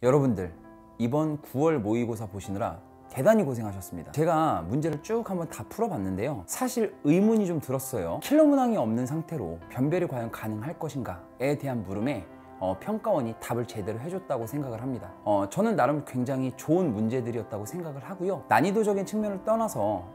여러분들 이번 9월 모의고사 보시느라 대단히 고생하셨습니다. 제가 문제를 쭉 한번 다 풀어봤는데요, 사실 의문이 좀 들었어요. 킬러 문항이 없는 상태로 변별이 과연 가능할 것인가에 대한 물음에 평가원이 답을 제대로 해줬다고 생각을 합니다. 저는 나름 굉장히 좋은 문제들이었다고 생각을 하고요, 난이도적인 측면을 떠나서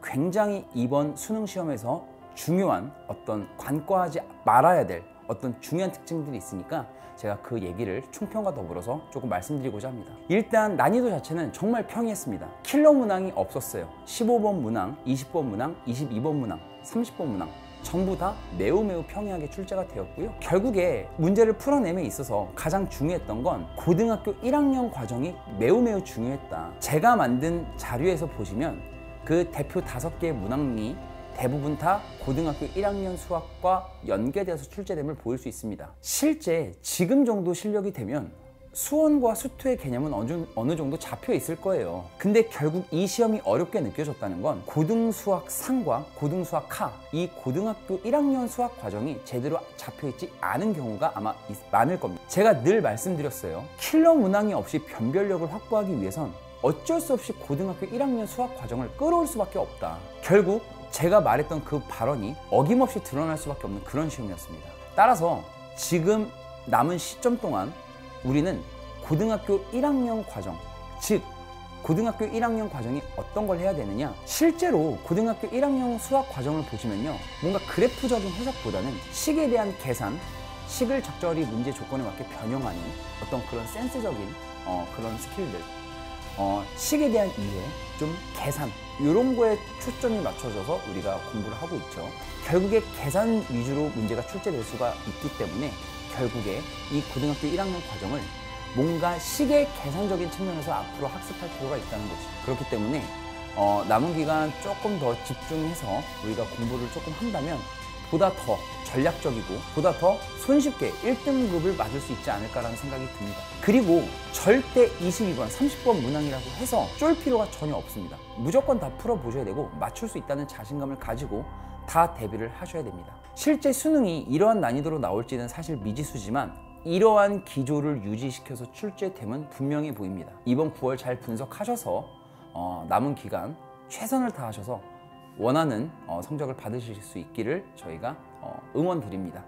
굉장히 이번 수능 시험에서 중요한 어떤 간과하지 말아야 될 어떤 중요한 특징들이 있으니까 제가 그 얘기를 총평과 더불어서 조금 말씀드리고자 합니다. 일단 난이도 자체는 정말 평이했습니다. 킬러 문항이 없었어요. 15번 문항, 20번 문항, 22번 문항, 30번 문항 전부 다 매우 평이하게 출제가 되었고요. 결국에 문제를 풀어냄에 있어서 가장 중요했던 건 고등학교 1학년 과정이 매우 중요했다. 제가 만든 자료에서 보시면 그 대표 5개의 문항이 대부분 다 고등학교 1학년 수학과 연계돼서 출제됨을 보일 수 있습니다. 실제 지금 정도 실력이 되면 수원과 수투의 개념은 어느 정도 잡혀 있을 거예요. 근데 결국 이 시험이 어렵게 느껴졌다는 건 고등수학 상과 고등수학 하, 이 고등학교 1학년 수학 과정이 제대로 잡혀 있지 않은 경우가 아마 많을 겁니다. 제가 늘 말씀드렸어요. 킬러 문항이 없이 변별력을 확보하기 위해선 어쩔 수 없이 고등학교 1학년 수학 과정을 끌어올 수밖에 없다. 결국 제가 말했던 그 발언이 어김없이 드러날 수밖에 없는 그런 시험이었습니다. 따라서 지금 남은 시점 동안 우리는 고등학교 1학년 과정, 즉 고등학교 1학년 과정이 어떤 걸 해야 되느냐, 실제로 고등학교 1학년 수학 과정을 보시면요, 뭔가 그래프적인 해석보다는 식에 대한 계산, 식을 적절히 문제 조건에 맞게 변형하는 어떤 그런 센스적인 그런 스킬들, 식에 대한 이해, 좀 계산, 이런 거에 초점이 맞춰져서 우리가 공부를 하고 있죠. 결국에 계산 위주로 문제가 출제될 수가 있기 때문에 결국에 이 고등학교 1학년 과정을 뭔가 식의 계산적인 측면에서 앞으로 학습할 필요가 있다는 거죠. 그렇기 때문에 남은 기간 조금 더 집중해서 우리가 공부를 조금 한다면 보다 더 전략적이고 보다 더 손쉽게 1등급을 맞을 수 있지 않을까라는 생각이 듭니다. 그리고 절대 22번, 30번 문항이라고 해서 쫄 필요가 전혀 없습니다. 무조건 다 풀어보셔야 되고 맞출 수 있다는 자신감을 가지고 다 대비를 하셔야 됩니다. 실제 수능이 이러한 난이도로 나올지는 사실 미지수지만 이러한 기조를 유지시켜서 출제됨은 분명히 보입니다. 이번 9월 잘 분석하셔서 남은 기간 최선을 다하셔서 원하는 성적을 받으실 수 있기를 저희가 응원드립니다.